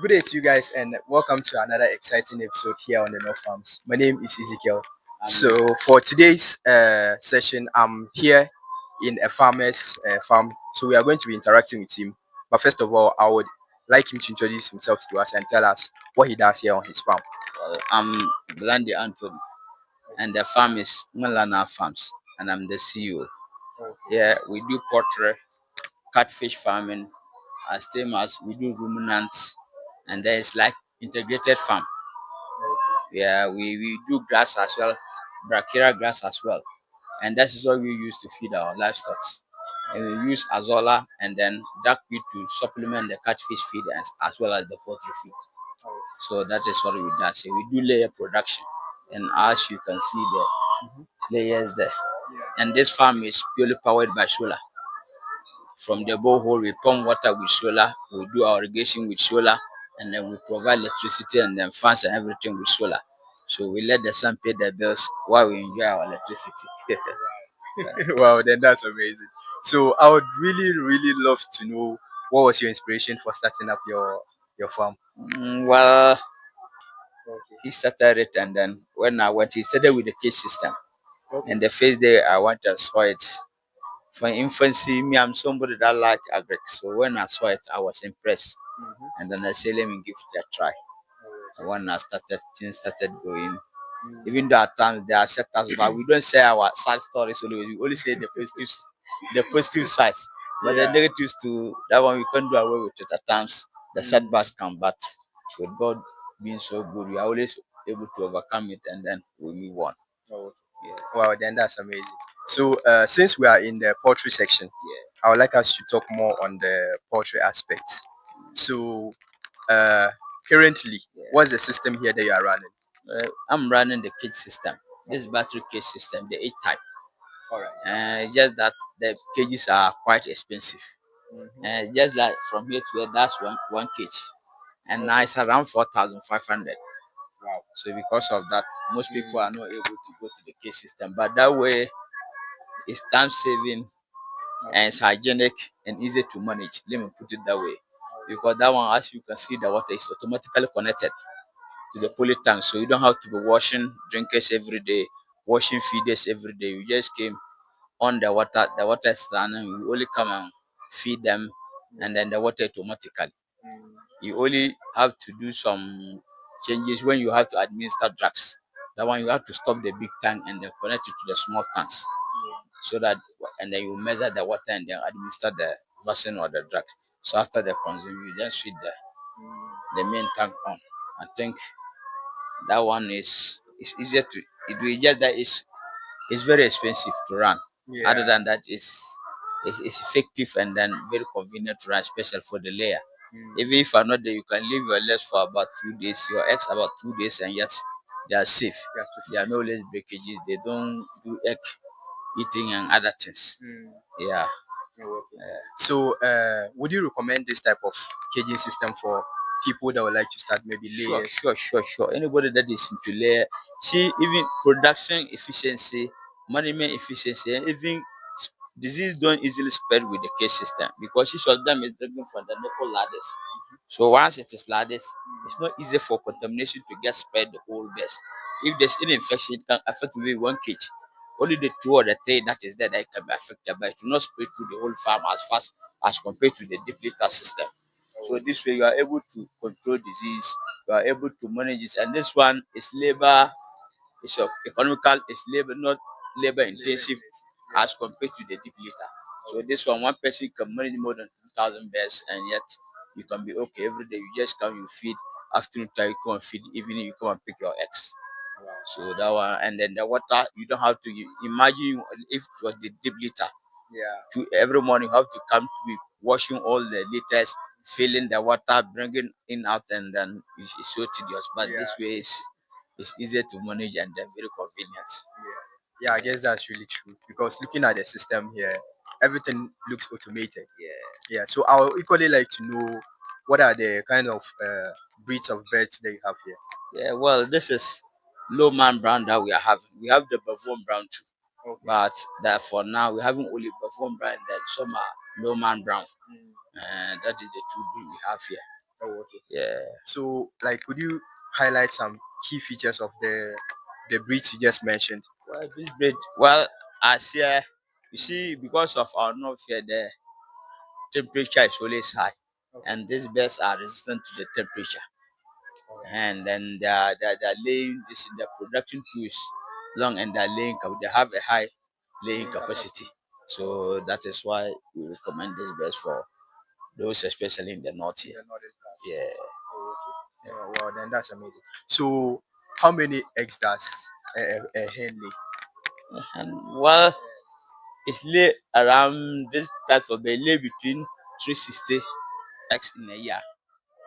Good day to you guys, and welcome to another exciting episode here on the North Farms. My name is Ezekiel. So, for today's session, I'm here in a farmer's farm. So, we are going to be interacting with him. But first of all, I would like him to introduce himself to us and tell us what he does here on his farm. I'm Blandi Anthony, and the farm is Malana Farms, and I'm the CEO. Yeah, we do poultry, catfish farming, as same as we do ruminants, and there is like integrated farm. Yeah, we do grass as well, brachiaria grass as well, and that is what we use to feed our livestock. And we use azola and then duck feed to supplement the catfish feed as well as the poultry feed. So that is what we do. So we do layer production, and as you can see the layers there. And this farm is purely powered by solar. From the borehole, we pump water with solar, we do our irrigation with solar, and then we provide electricity and then fans and everything with solar. So we let the sun pay the bills while we enjoy our electricity. Wow, then that's amazing. So, I would really love to know what was your inspiration for starting up your farm. Well, he started it, and then when I went, he started with the cage system. And the first day I went and saw it, from infancy, me, I'm somebody that like agric. So when I saw it, I was impressed. And then I said, let me give it a try. And when I started, things started going. Even though at times they accept us, but we don't say our sad stories always. We only say the positive sides. But the negatives too, that one we can't do away with it at times. The setbacks come, but with God being so good, we are always able to overcome it, and then we move on. Yeah. Wow, then that's amazing. So, since we are in the poultry section, I would like us to talk more on the poultry aspects. So, uh, currently, what's the system here that you are running? I'm running the cage system. This battery cage system, the 8 type. All right. It's just that the cages are quite expensive. Just like from here to here, that's one cage. And now it's around 4,500. Wow. So because of that, most people are not able to go to the cage system. But that way, it's time saving and it's hygienic and easy to manage. Let me put it that way. Because that one, as you can see, the water is automatically connected to the poly tank. So you don't have to be washing drinkers every day, washing feeders every day. You just came on the water is running, you only come and feed them, and then the water automatically. You only have to do some changes when you have to administer drugs. That one you have to stop the big tank and then connect it to the small tanks. So that, and then you measure the water and then administer the vaccine or the drug. So after the consume, you then switch the main tank on. I think that one is easier to do. Just that it's very expensive to run. Yeah. Other than that, it's effective and then very convenient to run, especially for the layer. Even if you're not there, you can leave your legs for about 2 days, your eggs about 2 days, and yet they are safe. There are no less breakages. They don't do egg eating and other things. Yeah. So, would you recommend this type of caging system for people that would like to start maybe layers? Sure. Anybody that is into layer, see, even production efficiency, management efficiency, and even disease don't easily spread with the cage system because each of them is driven from the nipple ladders. So once it is ladders, it's not easy for contamination to get spread the whole base. If there's any infection, it can affect maybe one cage. Only the 2 or the 3 that is there that can be affected, but it will not spread through the whole farm as fast as compared to the deep litter system. So this way you are able to control disease, you are able to manage it, and this one is labor, it's economical, it's labor not labor intensive as compared to the deep litter. So this one person can manage more than 2,000 birds, and yet you can be okay every day. You just come, you feed, afternoon time you come and feed, evening you come and pick your eggs. So that one, and then the water, you don't have to imagine if it was the deep litter. Yeah. To every morning you have to come to be washing all the liters, filling the water, bringing in out, and then it's so tedious. But this way is easier to manage and then very convenient. Yeah, I guess that's really true because looking at the system here, everything looks automated. Yeah. So, I would equally like to know what are the kind of breeds of birds that you have here. Yeah, well, this is low man brown that we are having. We have the Bavon brown too. Okay. But that for now we haven't only Bavon brown, then some are low man brown. And that is the two breed we have here. Oh, okay. Yeah. So, like, could you highlight some key features of the breeds you just mentioned? Well, this breed, well, as here, you see, because of our north here, the temperature is always high, Okay. and these birds are resistant to the temperature. Alright. And then they're laying this in the production too is long, and they have a high laying capacity. So that is why we recommend this birds for those, especially in the north In here. the northern part. Yeah. Oh, okay. Well, then that's amazing. So, how many eggs does a hen lay? And well, it's lay around this type of bird lay between 360 eggs in a year.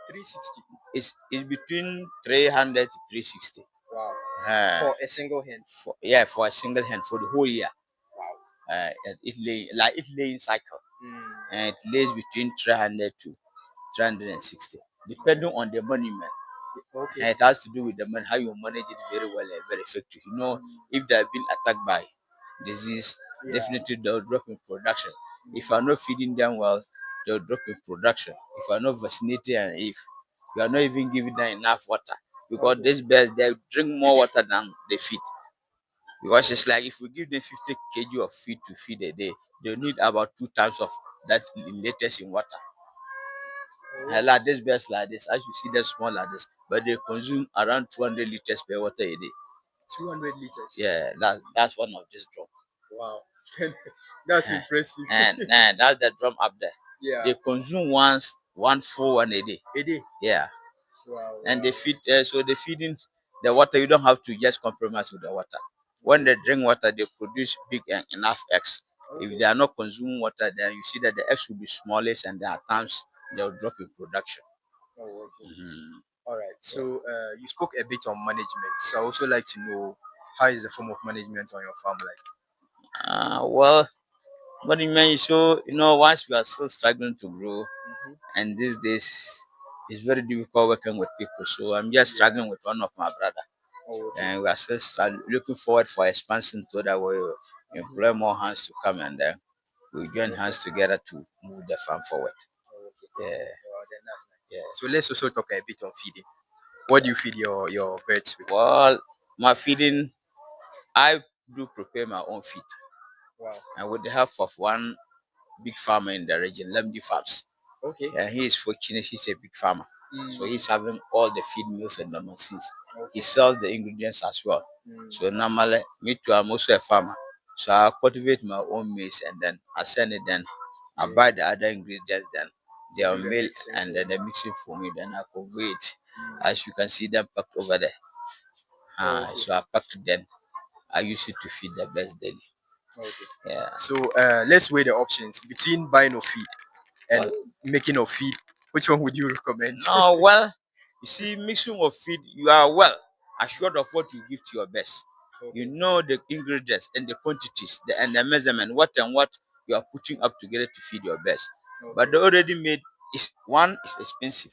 360. It's between 300 to 360. Wow. Uh, For a single hen. for a single hen for the whole year. Wow. It laying cycle, and it lays between 300 to 360, depending on the monument. Okay. And it has to do with the how you manage it very well and very effective. You know, if they have been attacked by disease, definitely they'll drop in production. If you are not feeding them well, they'll drop in production. If you are not vaccinating, and if you are not even giving them enough water, because these birds, they drink more water than they feed. Because it's like if we give them 50 kg of feed to feed a day, they need about 2 times of that latest in water. And like this birds like this, as you see them small like this, but they consume around 200 liters per water a day. 200 liters. Yeah, that's one of this drum. Wow. That's impressive. And that's the drum up there. Yeah. They consume one full one a day. A day. Yeah. Wow. And they feed, so they feeding the water. You don't have to just compromise with the water. When they drink water, they produce big and enough eggs. If they are not consuming water, then you see that the eggs will be smallest, and there are times they'll drop in production. Oh, okay. All right. So you spoke a bit on management. So I also like to know, how is the form of management on your farm like? Well, management, so once we are still struggling to grow, and these days it's very difficult working with people. So I'm just struggling with one of my brother. Oh, okay. And we are still looking forward for expansion so that we employ more hands to come, and then we join hands together to move the farm forward. Okay. Yeah. Well, then that's nice. Yeah. So let's also talk a bit on feeding. What do you feed your birds with? Well, my feeding, I do prepare my own feed. Wow. And with the help of one big farmer in the region, Lemdi Farms. Okay. Yeah, he is fortunate, he's a big farmer. So he's having all the feed mills and the machines. He sells the ingredients as well. So normally, me too, I'm also a farmer. So I cultivate my own maize, and then I send it, then I buy the other ingredients, then they are milled, and then they mix it for me, then I convey it. As you can see them packed over there. So I packed it, then I use it to feed the birds daily. Okay. Yeah. So let's weigh the options between buying of feed and making of feed. Which one would you recommend? No, well, you see, mixing of feed, you are well assured of what you give to your best. Okay. You know the ingredients and the quantities, and the measurement, what and what you are putting up together to feed your best. Okay. But the already made is expensive.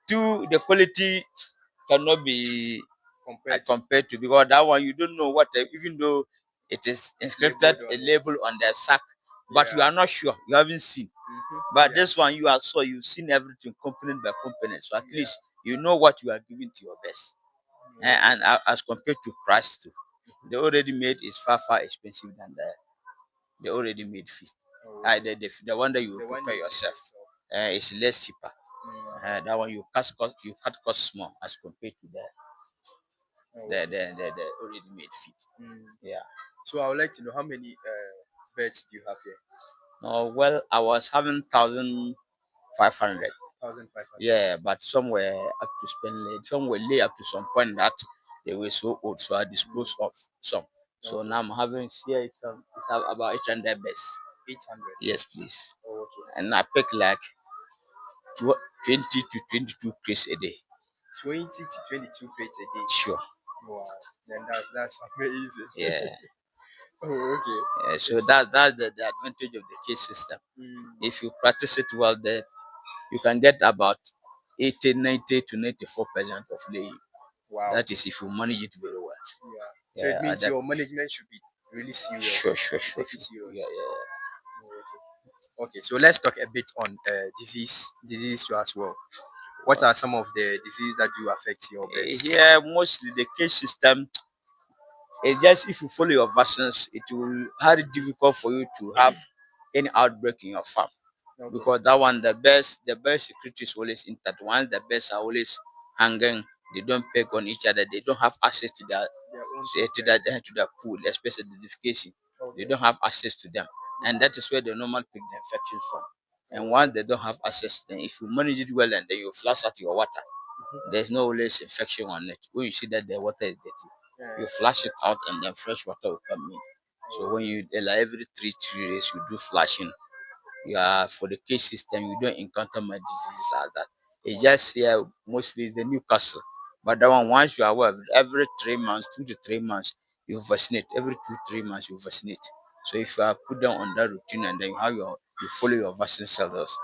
Two, the quality cannot be compared to, because that one you don't know what, even though it is inscripted a label on the sack, but you are not sure, you haven't seen. But this one you are sure, you've seen everything component by component, so at least you know what you are giving to your best. And as compared to price too, the already made is far expensive than the already made feed. The one that you prepare yourself is less cheaper. That one you cut cost small as compared to the already made feed. Yeah. So I would like to know, how many birds do you have here? Oh, well, I was having 1,500. 1,500. Yeah, but some were up to some were lay up to some point that they were so old, so I disposed of some. So now I'm having here it's about 800 birds. 800. Yes, please. Oh, okay. And I pick like 20 to 22 crates a day. 20 to 22 crates a day. Sure. Wow. Then that's amazing. Yeah. Oh, okay. Yeah, so that's the advantage of the cage system. If you practice it well, there you can get about 90 to 94% of laying. Wow. That is if you manage it very well. Yeah. So it means your management should be really serious. Sure. Take it serious. Yeah. Oh, okay. Okay, so let's talk a bit on disease too as well. What are some of the diseases that do affect your birds? Here, mostly the cage system is just if you follow your vaccines, it will hard difficult for you to have any outbreak in your farm. Okay. Because that one, the best security is always intact. Once the birds are always hanging, they don't peck on each other, they don't have access to their to the pool, especially the defecation. They don't have access to them, and that is where they normally pick the infections from. And once they don't have access, then if you manage it well and then you flush out your water, there's no less infection on it. When you see that the water is dirty, you flush it out and then fresh water will come in. So when you like every three days you do flushing, for the cage system you don't encounter my diseases like that. It's just here mostly is the Newcastle. But that one once you are aware of it, every 3 months, 2 to 3 months, you vaccinate. Every 2 3 months you vaccinate. So if you are put down on that routine and then you follow your vaccine cells,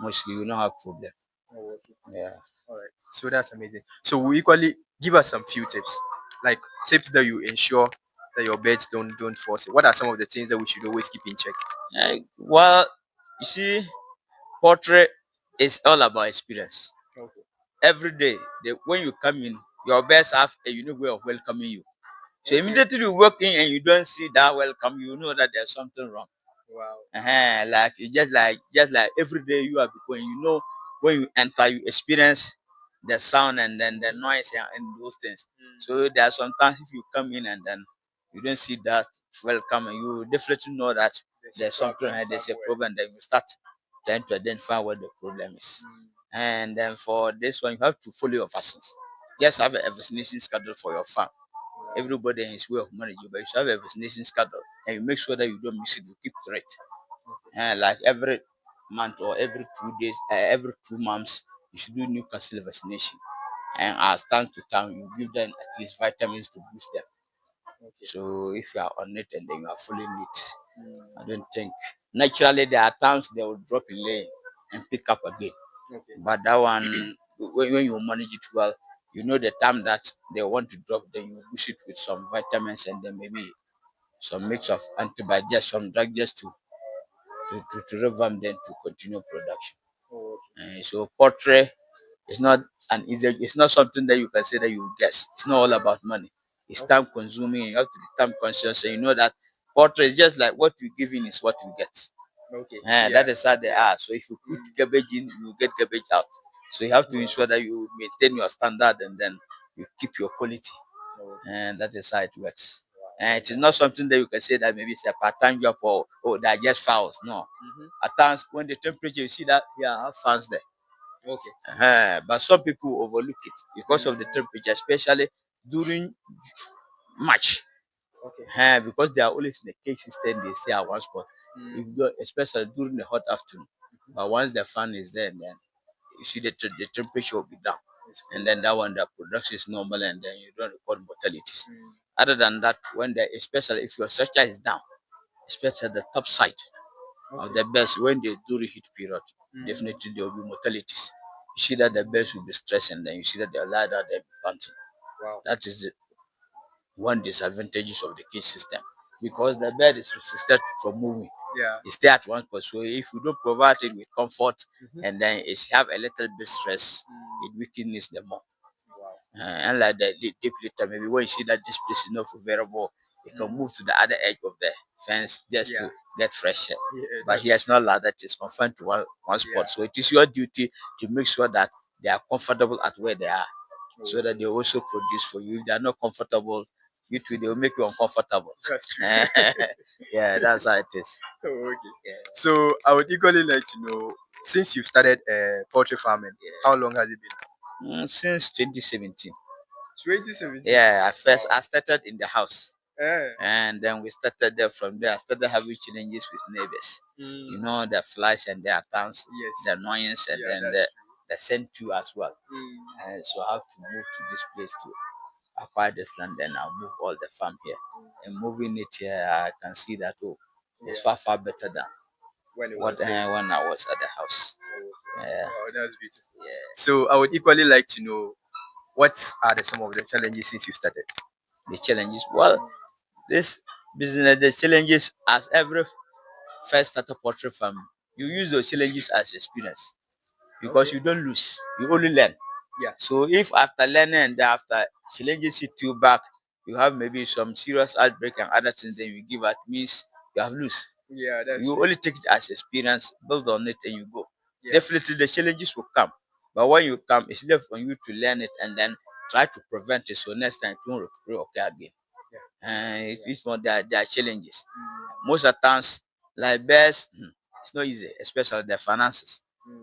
mostly you don't have problem. Oh, okay. Yeah. All right. So that's amazing. So we equally give us some few tips, like tips that you ensure that your birds don't fall sick. What are some of the things that we should always keep in check? Well, you see, portrait is all about experience. Okay. Every day, when you come in, your birds have a unique way of welcoming you. So immediately you walk in and you don't see that welcome, you know that there's something wrong. Wow. Like you just like every day you are going, you know, when you enter, you experience the sound and then the noise and those things. So there are sometimes if you come in and then you don't see that welcome, and you definitely know that there's something and there's a problem. Then you start trying to identify what the problem is. And then for this one, you have to follow your vaccines. Just have a vaccination schedule for your farm. Everybody in his way of managing, but you should have a vaccination schedule and you make sure that you don't miss it, you keep to it. Like every month or every 2 days, every 2 months, you should do Newcastle vaccination. And as time to time, you give them at least vitamins to boost them. So if you are on it and then you are following it, I don't think naturally there are times they will drop in lane and pick up again. But that one, when you manage it well, you know the time that they want to drop, then you boost it with some vitamins and then maybe some mix of antibiotics, some drug just to revamp them to continue production. So portrait is not it's not something that you can say that you guess. It's not all about money. It's time consuming. You have to be time conscious, and you know that portrait is just like what you give in is what you get. Okay. That is how they are. So if you put garbage in, you get garbage out. So you have to ensure that you maintain your standard and then you keep your quality. And that is how it works. And it is not something that you can say that maybe it's a part-time job or they're just fouls. No. At times when the temperature, you see that here I have fans there. Okay. But some people overlook it because of the temperature, especially during March. Okay. Because they are always in the cage system, they stay at one spot. If you especially during the hot afternoon. But once the fan is there, then you see the temperature will be down. And then that one, the production is normal and then you don't record mortalities. Other than that, especially if your structure is down, especially the top side of the birds, when they do the heat period, definitely there will be mortalities. You see that the birds will be stressed and then you see that they'll lie down, they'll be panting. Wow. That is the one disadvantages of the cage system because the bird is resistant from moving. Yeah. It stay at one spot. So if you don't provide it with comfort and then it's have a little bit stress, it weakens the more. Wow. Unlike the deep litter, maybe when you see that this place is not favorable, it can move to the other edge of the fence just to get fresh air. But here it's not like that, it's confined to one spot. So it is your duty to make sure that they are comfortable at where they are. So that they also produce for you. If they are not comfortable, you too, they will make you uncomfortable. That's true. Yeah, that's how it is. Oh, okay. Yeah. So I would equally like to know, since you've started poultry farming, how long has it been? Since 2017. 2017? Yeah, I started in the house. And then we started there. From there, I started having challenges with neighbors. You know, the flies and the attacks, the annoyance, and then the scent too as well. And so I have to move to this place to acquire this land, and I'll move all the farm here. And moving it here, I can see that it's far better than when I was at the house. Yeah. Oh, that's beautiful. Yeah. So I would equally like to know, what are some of the challenges since you started? The challenges, well, this business, the challenges as every first starter poultry farm, you use those challenges as experience. because Okay. you don't lose, you only learn. Yeah. So if after learning and after challenges hit you back, you have maybe some serious outbreak and other things, then you give out, means you have lose. Yeah, that's You true. only take it as experience, build on it, and you go. Yeah. Definitely the challenges will come, but when you come, it's left on you to learn it and then try to prevent it, so next time it won't reoccur again. And it's more there are challenges. Most of the times, like best, it's not easy, especially the finances.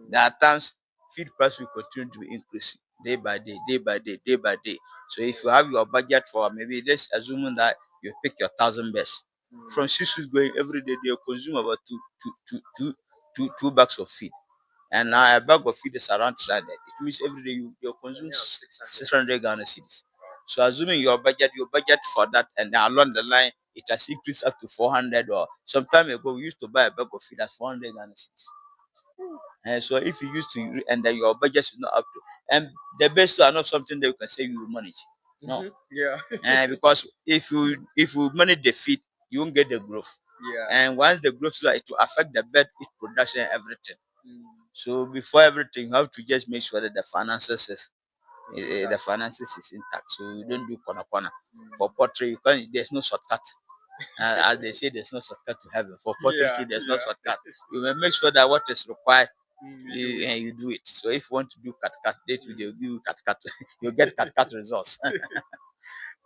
There are times feed price will continue to increase day by day, day by day, day by day. So if you have your budget for, maybe let's assume that you pick your 1,000 best. From 6 weeks going every day, they consume about two bags of feed. And now a bag of feed is around 300. It means every day you consume 600 Ghana cedis. So assuming your budget for that, and then along the line it has increased up to 400, or some time ago we used to buy a bag of feed at 400 Ghana cedis. And so if you used to, and then your budget is not up to, and the best are not something that you can say you will manage. No. Yeah. And because if you manage the feed, you won't get the growth. Yeah. And once the growth is it will affect the bed, its production, and everything. So before everything, you have to just make sure that the finances is intact. So you don't do corner. For poultry, there's no shortcut. As they say, there's no shortcut to heaven. For poultry, there's no shortcut. You will make sure that what is required, you do it. So if you want to do cut, they will give you cut. You get cut results.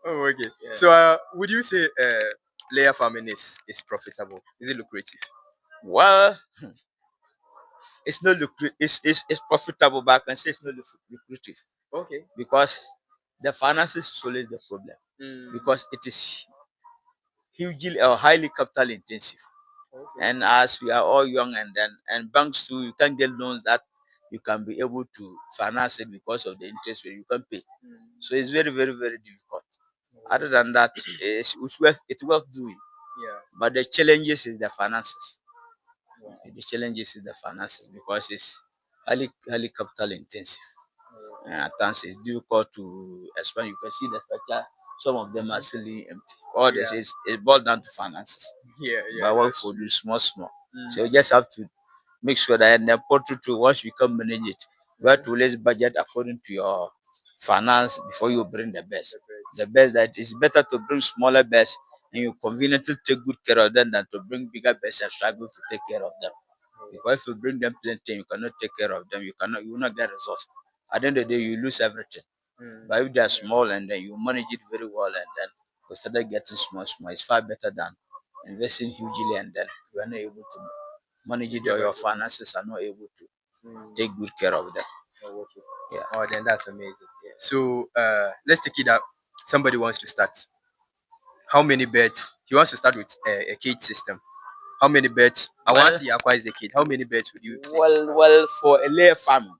Oh, okay. Yeah. So, would you say layer farming is profitable? Is it lucrative? Well, it's not lucrative. It's profitable, but I can say it's not lucrative. Okay. Because the finances is always the problem. Because it is hugely or highly capital intensive. Okay. And as we are all young, and banks too, you can't get loans that you can be able to finance it because of the interest rate you can pay. So it's very, very, very difficult. Other than that, it's worth doing. Yeah. But the challenges is the finances. The challenges is the finances because it's highly capital intensive. And at times it's difficult to expand. You can see the structure, some of them are still empty. All this is boiled down to finances. Yeah. But what for do small. So you just have to make sure that in the portrait too, once you can manage it, you have to always budget according to your finance before you bring the best. The best that is better to bring smaller best and you conveniently take good care of them than to bring bigger best and struggle to take care of them. Because if you bring them plenty, you cannot take care of them. You will not get results. At the end of the day, you lose everything. But if they are small and then you manage it very well, and then you start getting small, it's far better than investing hugely and then you are not able to manage it, or your finances are not able to take good care of them. Yeah. Oh, then that's amazing. Yeah. So, let's take it up. Somebody wants to start. How many birds? He wants to start with a cage system. How many birds? Once he acquires the cage, how many birds would you say? Well, for a layer farming,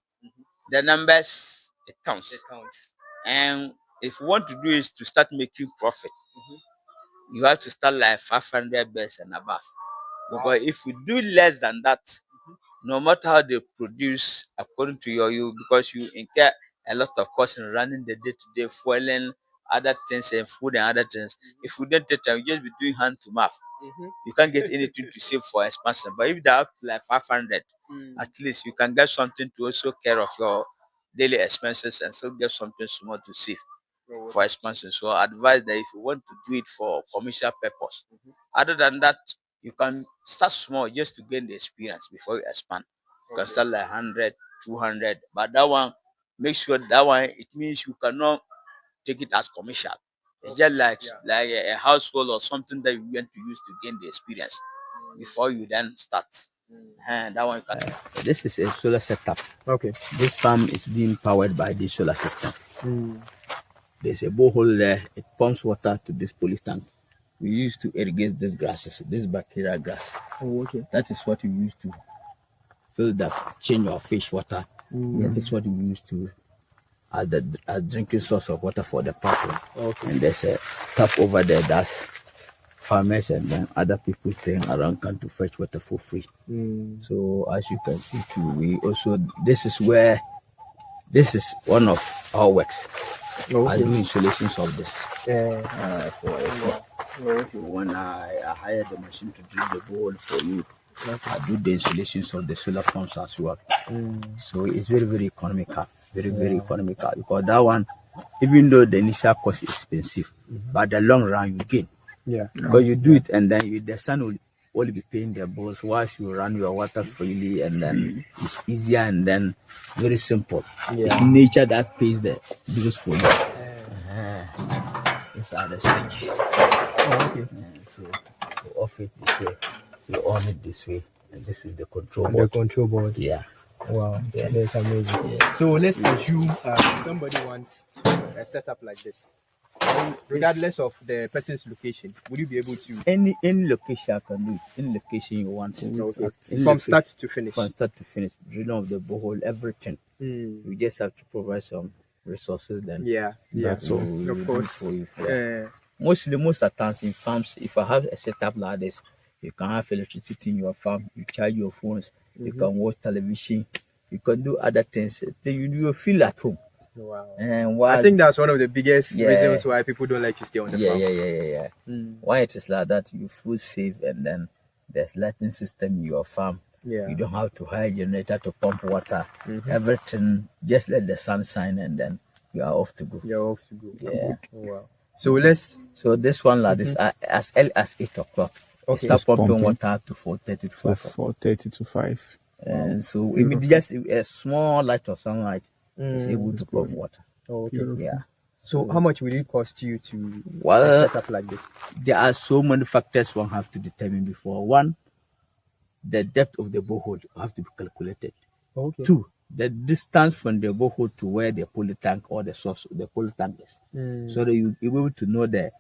the numbers it counts. It counts. And if you want to do is to start making profit, you have to start like 500 birds and above. Because if you do less than that, no matter how they produce according to you because you incur a lot of costs in running the day-to-day fueling, other things and food and other things. If you don't take time, you just be doing hand to mouth. You can't get anything to save for expansion. But if they're up to like 500, at least you can get something to also care of your daily expenses and still get something small to save for expansion. So I advise that if you want to do it for commercial purpose, other than that, you can start small just to gain the experience before you expand. You can start like 100, 200, but that one, make sure that one, it means you cannot take it as commercial. It's just like a household or something that you want to use to gain the experience before you then start. And that one this is a solar setup. Okay. This farm is being powered by this solar system. There's a borehole there. It pumps water to this police tank. We used to irrigate these grasses, this bacteria grass. Oh, okay. That is what we use to fill the change of fish water. Yeah, that's what we use to as drinking source of water for the pipeline. Okay. And there's a tap over there that's farmers and then other people staying around come to fetch water for free. So as you can see too, we also this is one of our works. I do installations of this. When I hire the machine to drill the borehole for you, I do the installations of the solar pumps as well. So it's very, very economical, very economical, because that one, even though the initial cost is expensive, but the long run you gain. Yeah. Because you do it and then the sun will only be paying the bills whilst you run your water freely, and then it's easier and then very simple. It's nature that pays the bills for you. These are the switch. Oh, okay. So you off it this way, you on it this way, and this is the control The board. control board. Yeah. Wow, that's amazing. So let's assume somebody wants a setup like this. Regardless of the person's location, would you be able to? Any location I can do it. Any location you want it. Okay. From start to finish. From start to finish, drilling of the borehole, everything. You just have to provide some resources. Then that's all. Of course. For you. Most of the times in farms, if I have a setup like this, you can have electricity in your farm. You charge your phones. You can watch television. You can do other things. You feel at home. Wow. And I think that's one of the biggest reasons why people don't like to stay on the farm. Yeah. Why it is like that, you feel safe, and then there's lighting system in your farm. Yeah. You don't have to hire a generator to pump water. Everything, just let the sun shine, and then you are off to go. You're off to go. Yeah. Wow. So this one like this, as early as 8 o'clock. Okay. Start pumping water to 4:30 to 5. 4:30 to 5. And so if it just a small light or sunlight, it's able to pump water. Okay. Yeah. So how much will it cost you to set up like this? There are so many factors one have to determine before. One, the depth of the borehole have to be calculated. Okay. 2, the distance from the borehole to where the poly tank or the source of the poly tank is, so that you be able to know the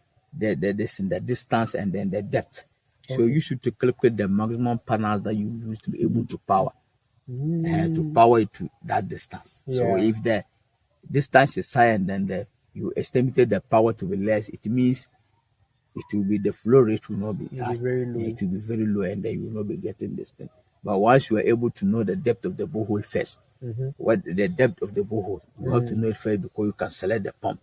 distance and then the depth. So you should to calculate the maximum panels that you use to be able to power it to that distance. So if the distance is higher than you estimated the power to be less, it means it will be the flow rate will not be high. Very low. It will be very low, and then you will not be getting this thing. But once you are able to know the depth of the borehole first, what the depth of the borehole, you have to know it first, because you can select the pump,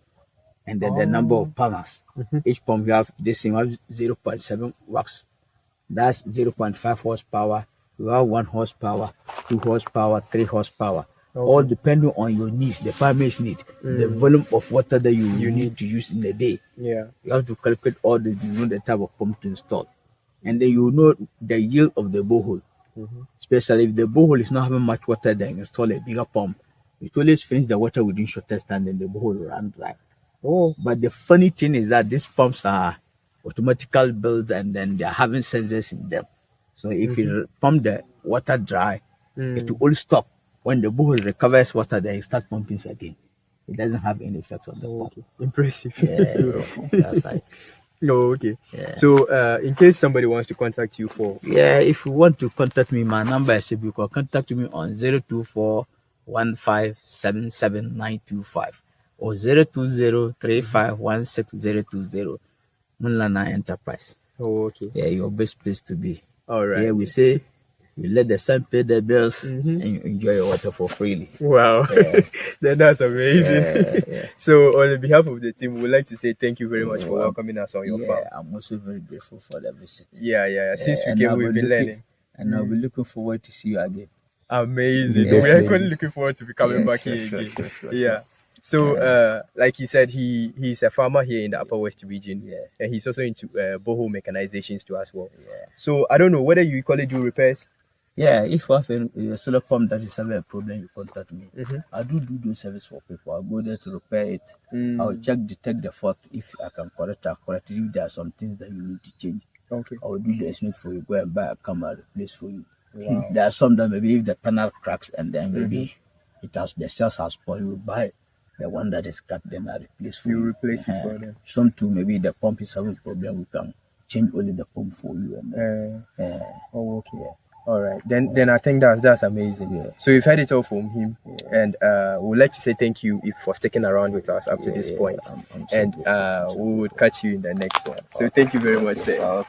and then the number of panels. Each pump you have this thing, you have 0.7 watts. That's 0.5 horsepower. You have 1 horsepower, 2 horsepower, 3 horsepower. All depending on your needs, the farmer's need, the volume of water that you need to use in a day. Yeah. You have to calculate all the type of pump to install. And then you know the yield of the borehole. Especially if the borehole is not having much water, then you install a bigger pump. It always finish the water within shortest time, then the borehole will run dry. But the funny thing is that these pumps are automatical built, and then they are having sensors in them. So if you pump the water dry, it will all stop. When the borehole recovers water, then you start pumping again. It doesn't have any effect on the pump. Impressive. That's right. Okay. So in case somebody wants to contact you for if you want to contact me, my number is, you can contact me on 02415779925 or 02035160020. Munlana Enterprise. Okay. Yeah, your best place to be. All right. Yeah, we say you let the sun pay the bills and you enjoy your water for freely. Wow. Then that's amazing. So on behalf of the team, we would like to say thank you very much for welcoming us on your farm. I'm also very grateful for the visit. Since we came, we've been learning. And I'll be looking forward to see you again. Amazing. We are really looking forward to be coming back here again. So, like he said, he's a farmer here in the Upper West region, and he's also into borehole mechanizations too as well. So, I don't know whether you equally do repairs. If you have a solar farm that is having a problem, you contact me. I do those service for people. I'll go there to repair it. I'll detect the fault. If I can correct it. If there are some things that you need to change, okay, I will do the estimate for you. Go and buy a camera, replace for you. Wow. There are some that maybe if the panel cracks and then maybe the cells has spoiled, you buy the one that is cracked, then I replace for you. You replace it for them. Some too, maybe the pump is having a problem. We can change only the pump for you. And okay. All right, then I think that's amazing. So we've heard it all from him, and we'd like to say thank you for sticking around with us up to this point. I'm so we would catch you in the next one. So thank you very much, sir.